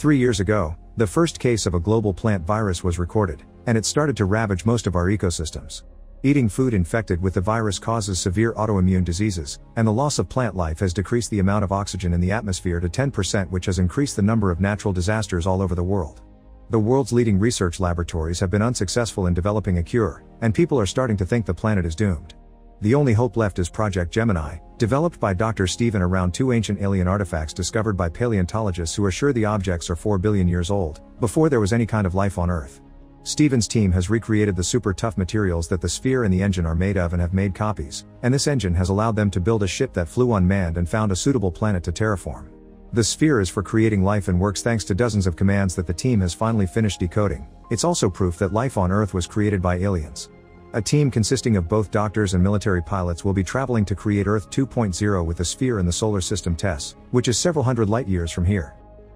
3 years ago, the first case of a global plant virus was recorded, and it started to ravage most of our ecosystems. Eating food infected with the virus causes severe autoimmune diseases, and the loss of plant life has decreased the amount of oxygen in the atmosphere to 10%, which has increased the number of natural disasters all over the world. The world's leading research laboratories have been unsuccessful in developing a cure, and people are starting to think the planet is doomed. The only hope left is Project Gemini, developed by Dr. Stephen around 2 ancient alien artifacts discovered by paleontologists who are sure the objects are 4 billion years old, before there was any kind of life on Earth. Stephen's team has recreated the super tough materials that the sphere and the engine are made of and have made copies, and this engine has allowed them to build a ship that flew unmanned and found a suitable planet to terraform. The sphere is for creating life and works thanks to dozens of commands that the team has finally finished decoding. It's also proof that life on Earth was created by aliens. A team consisting of both doctors and military pilots will be traveling to create Earth 2.0 with the sphere in the solar system TESS, which is several hundred light years from here.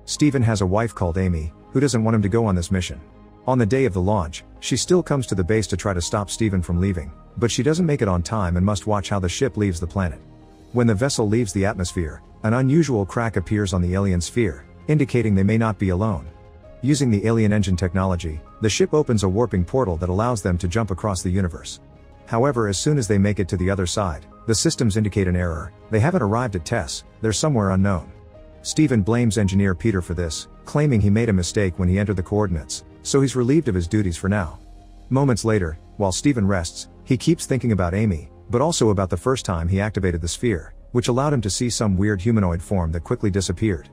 Stephen has a wife called Amy, who doesn't want him to go on this mission. On the day of the launch, she still comes to the base to try to stop Stephen from leaving, but she doesn't make it on time and must watch how the ship leaves the planet. When the vessel leaves the atmosphere, an unusual crack appears on the alien sphere, indicating they may not be alone. Using the alien engine technology, the ship opens a warping portal that allows them to jump across the universe. However, as soon as they make it to the other side, the systems indicate an error. They haven't arrived at TESS, they're somewhere unknown. Stephen blames engineer Peter for this, claiming he made a mistake when he entered the coordinates, so he's relieved of his duties for now. Moments later, while Stephen rests, he keeps thinking about Amy, but also about the first time he activated the sphere, which allowed him to see some weird humanoid form that quickly disappeared.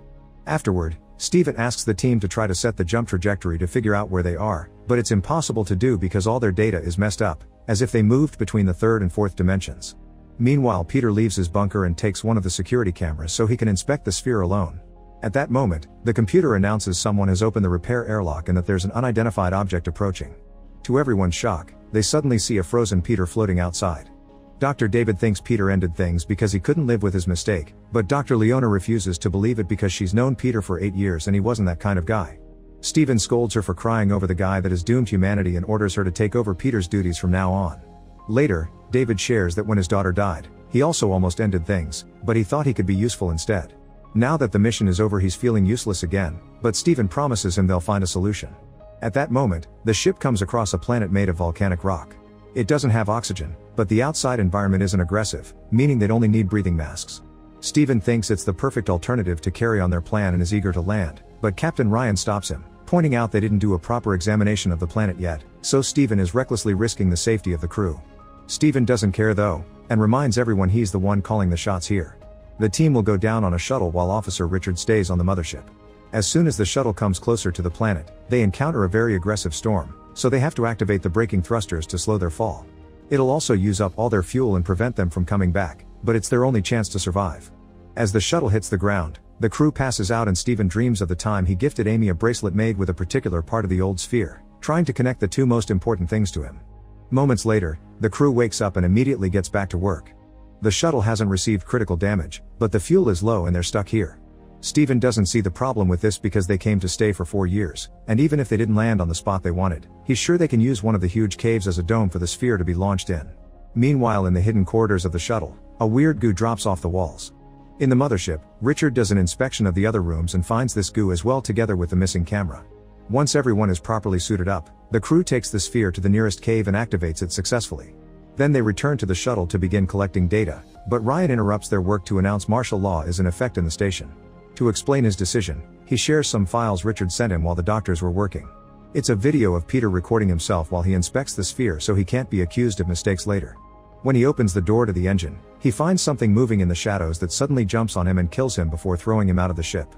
Afterward, Stephen asks the team to try to set the jump trajectory to figure out where they are, but it's impossible to do because all their data is messed up, as if they moved between the third and fourth dimensions. Meanwhile, Peter leaves his bunker and takes one of the security cameras so he can inspect the sphere alone. At that moment, the computer announces someone has opened the repair airlock and that there's an unidentified object approaching. To everyone's shock, they suddenly see a frozen Peter floating outside. Dr. David thinks Peter ended things because he couldn't live with his mistake, but Dr. Leona refuses to believe it because she's known Peter for 8 years and he wasn't that kind of guy. Stephen scolds her for crying over the guy that has doomed humanity and orders her to take over Peter's duties from now on. Later, David shares that when his daughter died, he also almost ended things, but he thought he could be useful instead. Now that the mission is over, he's feeling useless again, but Stephen promises him they'll find a solution. At that moment, the ship comes across a planet made of volcanic rock. It doesn't have oxygen, but the outside environment isn't aggressive, meaning they'd only need breathing masks. Stephen thinks it's the perfect alternative to carry on their plan and is eager to land, but Captain Ryan stops him, pointing out they didn't do a proper examination of the planet yet, so Stephen is recklessly risking the safety of the crew. Stephen doesn't care though, and reminds everyone he's the one calling the shots here. The team will go down on a shuttle while Officer Richard stays on the mothership. As soon as the shuttle comes closer to the planet, they encounter a very aggressive storm, so they have to activate the braking thrusters to slow their fall. It'll also use up all their fuel and prevent them from coming back, but it's their only chance to survive. As the shuttle hits the ground, the crew passes out and Stephen dreams of the time he gifted Amy a bracelet made with a particular part of the old sphere, trying to connect the two most important things to him. Moments later, the crew wakes up and immediately gets back to work. The shuttle hasn't received critical damage, but the fuel is low and they're stuck here. Stephen doesn't see the problem with this because they came to stay for 4 years, and even if they didn't land on the spot they wanted, he's sure they can use one of the huge caves as a dome for the sphere to be launched in. Meanwhile, in the hidden corridors of the shuttle, a weird goo drops off the walls. In the mothership, Richard does an inspection of the other rooms and finds this goo as well together with the missing camera. Once everyone is properly suited up, the crew takes the sphere to the nearest cave and activates it successfully. Then they return to the shuttle to begin collecting data, but Ryan interrupts their work to announce martial law is in effect in the station. To explain his decision, he shares some files Richard sent him while the doctors were working. It's a video of Peter recording himself while he inspects the sphere so he can't be accused of mistakes later. When he opens the door to the engine, he finds something moving in the shadows that suddenly jumps on him and kills him before throwing him out of the ship.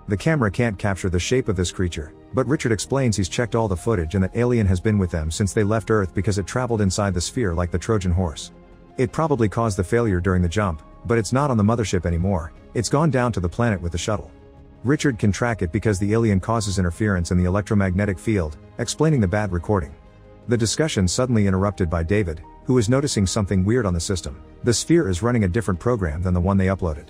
The camera can't capture the shape of this creature, but Richard explains he's checked all the footage and that alien has been with them since they left Earth because it traveled inside the sphere like the Trojan horse. It probably caused the failure during the jump, but it's not on the mothership anymore, it's gone down to the planet with the shuttle. Richard can track it because the alien causes interference in the electromagnetic field, explaining the bad recording. The discussion suddenly interrupted by David, who is noticing something weird on the system. The sphere is running a different program than the one they uploaded.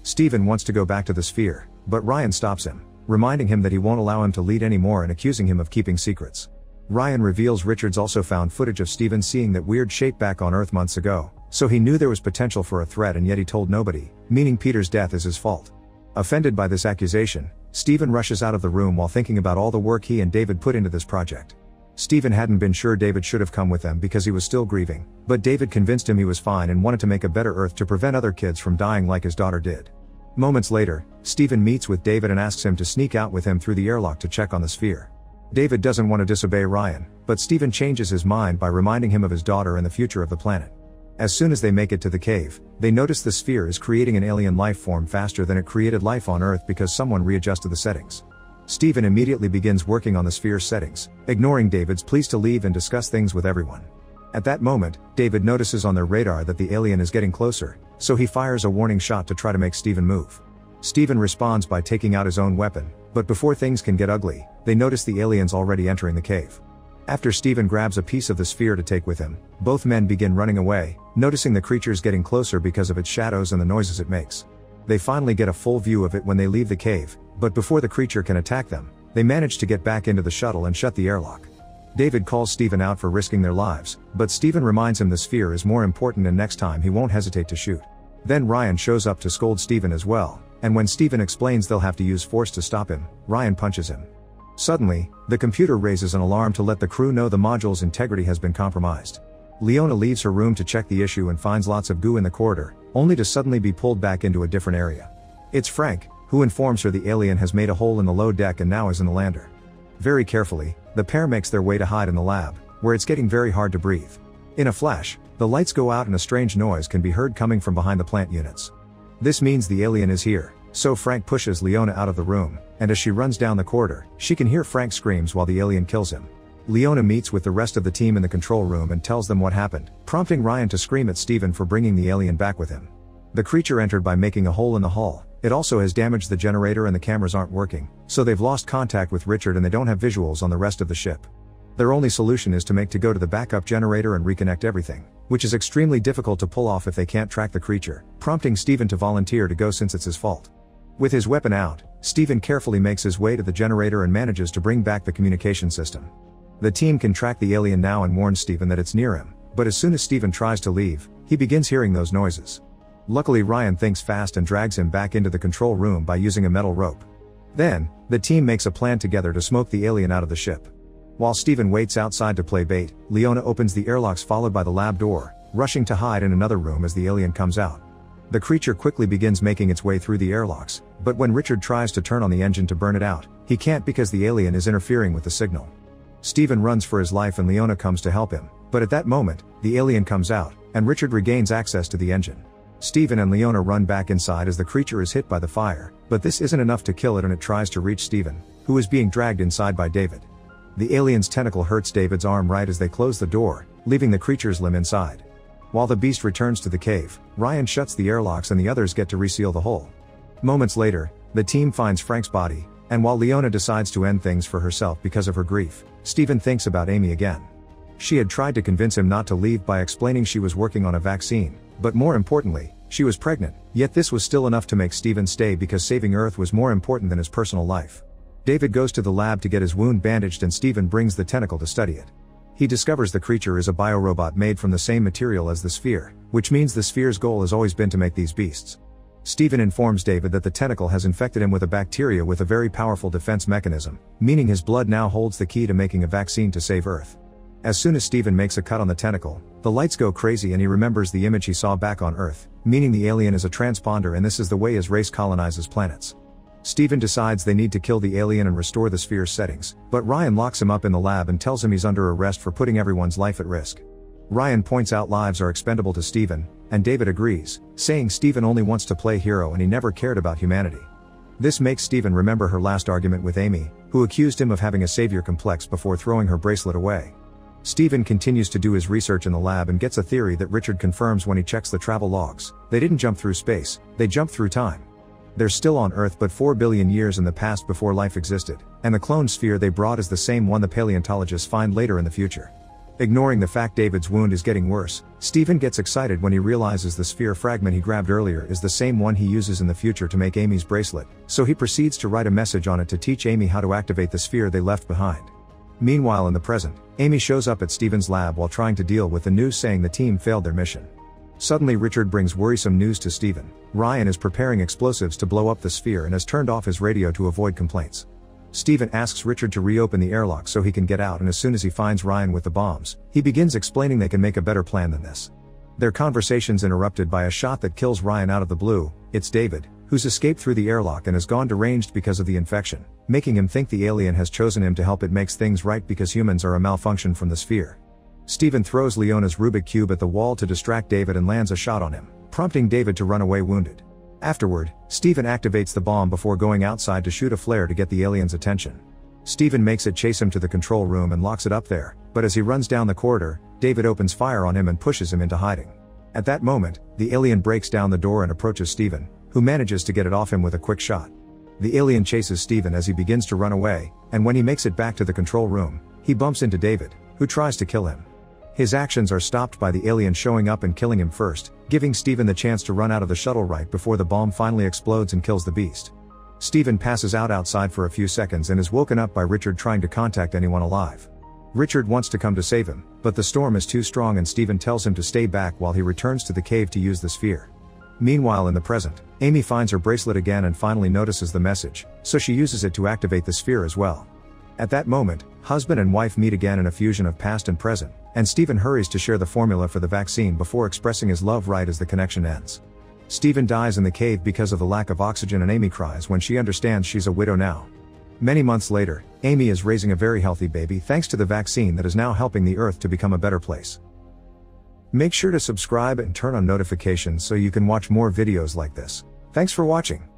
Stephen wants to go back to the sphere, but Ryan stops him, reminding him that he won't allow him to lead anymore and accusing him of keeping secrets. Ryan reveals Richard's also found footage of Stephen seeing that weird shape back on Earth months ago, so he knew there was potential for a threat and yet he told nobody, meaning Peter's death is his fault. Offended by this accusation, Stephen rushes out of the room while thinking about all the work he and David put into this project. Stephen hadn't been sure David should have come with them because he was still grieving, but David convinced him he was fine and wanted to make a better Earth to prevent other kids from dying like his daughter did. Moments later, Stephen meets with David and asks him to sneak out with him through the airlock to check on the sphere. David doesn't want to disobey Ryan, but Stephen changes his mind by reminding him of his daughter and the future of the planet. As soon as they make it to the cave, they notice the sphere is creating an alien life form faster than it created life on Earth because someone readjusted the settings. Stephen immediately begins working on the sphere's settings, ignoring David's pleas to leave and discuss things with everyone. At that moment, David notices on their radar that the alien is getting closer, so he fires a warning shot to try to make Stephen move. Stephen responds by taking out his own weapon, but before things can get ugly, they notice the aliens already entering the cave. After Stephen grabs a piece of the sphere to take with him, both men begin running away, noticing the creatures getting closer because of its shadows and the noises it makes. They finally get a full view of it when they leave the cave, but before the creature can attack them, they manage to get back into the shuttle and shut the airlock. David calls Stephen out for risking their lives, but Stephen reminds him the sphere is more important and next time he won't hesitate to shoot. Then Ryan shows up to scold Stephen as well, and when Stephen explains they'll have to use force to stop him, Ryan punches him. Suddenly, the computer raises an alarm to let the crew know the module's integrity has been compromised. Leona leaves her room to check the issue and finds lots of goo in the corridor, only to suddenly be pulled back into a different area. It's Frank, who informs her the alien has made a hole in the low deck and now is in the lander. Very carefully, the pair makes their way to hide in the lab, where it's getting very hard to breathe. In a flash, the lights go out and a strange noise can be heard coming from behind the plant units. This means the alien is here, so Frank pushes Leona out of the room, and as she runs down the corridor, she can hear Frank screams while the alien kills him. Leona meets with the rest of the team in the control room and tells them what happened, prompting Ryan to scream at Stephen for bringing the alien back with him. The creature entered by making a hole in the hull. It also has damaged the generator and the cameras aren't working, so they've lost contact with Richard and they don't have visuals on the rest of the ship. Their only solution is to go to the backup generator and reconnect everything, which is extremely difficult to pull off if they can't track the creature, prompting Stephen to volunteer to go since it's his fault. With his weapon out, Stephen carefully makes his way to the generator and manages to bring back the communication system. The team can track the alien now and warns Stephen that it's near him, but as soon as Stephen tries to leave, he begins hearing those noises. Luckily Ryan thinks fast and drags him back into the control room by using a metal rope. Then, the team makes a plan together to smoke the alien out of the ship. While Stephen waits outside to play bait, Leona opens the airlocks followed by the lab door, rushing to hide in another room as the alien comes out. The creature quickly begins making its way through the airlocks, but when Richard tries to turn on the engine to burn it out, he can't because the alien is interfering with the signal. Stephen runs for his life and Leona comes to help him, but at that moment, the alien comes out, and Richard regains access to the engine. Stephen and Leona run back inside as the creature is hit by the fire, but this isn't enough to kill it and it tries to reach Stephen, who is being dragged inside by David. The alien's tentacle hurts David's arm right as they close the door, leaving the creature's limb inside. While the beast returns to the cave, Ryan shuts the airlocks and the others get to reseal the hole. Moments later, the team finds Frank's body, and while Leona decides to end things for herself because of her grief, Stephen thinks about Amy again. She had tried to convince him not to leave by explaining she was working on a vaccine, but more importantly, she was pregnant, yet this was still enough to make Stephen stay because saving Earth was more important than his personal life. David goes to the lab to get his wound bandaged and Stephen brings the tentacle to study it. He discovers the creature is a biorobot made from the same material as the sphere, which means the sphere's goal has always been to make these beasts. Stephen informs David that the tentacle has infected him with a bacteria with a very powerful defense mechanism, meaning his blood now holds the key to making a vaccine to save Earth. As soon as Stephen makes a cut on the tentacle, the lights go crazy and he remembers the image he saw back on Earth, meaning the alien is a transponder and this is the way his race colonizes planets. Stephen decides they need to kill the alien and restore the sphere's settings, but Ryan locks him up in the lab and tells him he's under arrest for putting everyone's life at risk. Ryan points out lives are expendable to Stephen, and David agrees, saying Stephen only wants to play hero and he never cared about humanity. This makes Stephen remember her last argument with Amy, who accused him of having a savior complex before throwing her bracelet away. Stephen continues to do his research in the lab and gets a theory that Richard confirms when he checks the travel logs. They didn't jump through space, they jumped through time. They're still on Earth but 4 billion years in the past before life existed, and the clone sphere they brought is the same one the paleontologists find later in the future. Ignoring the fact David's wound is getting worse, Stephen gets excited when he realizes the sphere fragment he grabbed earlier is the same one he uses in the future to make Amy's bracelet, so he proceeds to write a message on it to teach Amy how to activate the sphere they left behind. Meanwhile in the present, Amy shows up at Stephen's lab while trying to deal with the news saying the team failed their mission. Suddenly Richard brings worrisome news to Stephen. Ryan is preparing explosives to blow up the sphere and has turned off his radio to avoid complaints. Stephen asks Richard to reopen the airlock so he can get out, and as soon as he finds Ryan with the bombs, he begins explaining they can make a better plan than this. Their conversation's interrupted by a shot that kills Ryan out of the blue. It's David, who's escaped through the airlock and has gone deranged because of the infection, making him think the alien has chosen him to help it makes things right because humans are a malfunction from the sphere. Stephen throws Leona's Rubik Cube at the wall to distract David and lands a shot on him, prompting David to run away wounded. Afterward, Stephen activates the bomb before going outside to shoot a flare to get the alien's attention. Stephen makes it chase him to the control room and locks it up there, but as he runs down the corridor, David opens fire on him and pushes him into hiding. At that moment, the alien breaks down the door and approaches Stephen, who manages to get it off him with a quick shot. The alien chases Stephen as he begins to run away, and when he makes it back to the control room, he bumps into David, who tries to kill him. His actions are stopped by the alien showing up and killing him first, giving Stephen the chance to run out of the shuttle right before the bomb finally explodes and kills the beast. Stephen passes out outside for a few seconds and is woken up by Richard trying to contact anyone alive. Richard wants to come to save him, but the storm is too strong and Stephen tells him to stay back while he returns to the cave to use the sphere. Meanwhile in the present, Amy finds her bracelet again and finally notices the message, so she uses it to activate the sphere as well. At that moment, husband and wife meet again in a fusion of past and present, and Stephen hurries to share the formula for the vaccine before expressing his love right as the connection ends. Stephen dies in the cave because of the lack of oxygen and Amy cries when she understands she's a widow now. Many months later, Amy is raising a very healthy baby thanks to the vaccine that is now helping the Earth to become a better place. Make sure to subscribe and turn on notifications so you can watch more videos like this. Thanks for watching.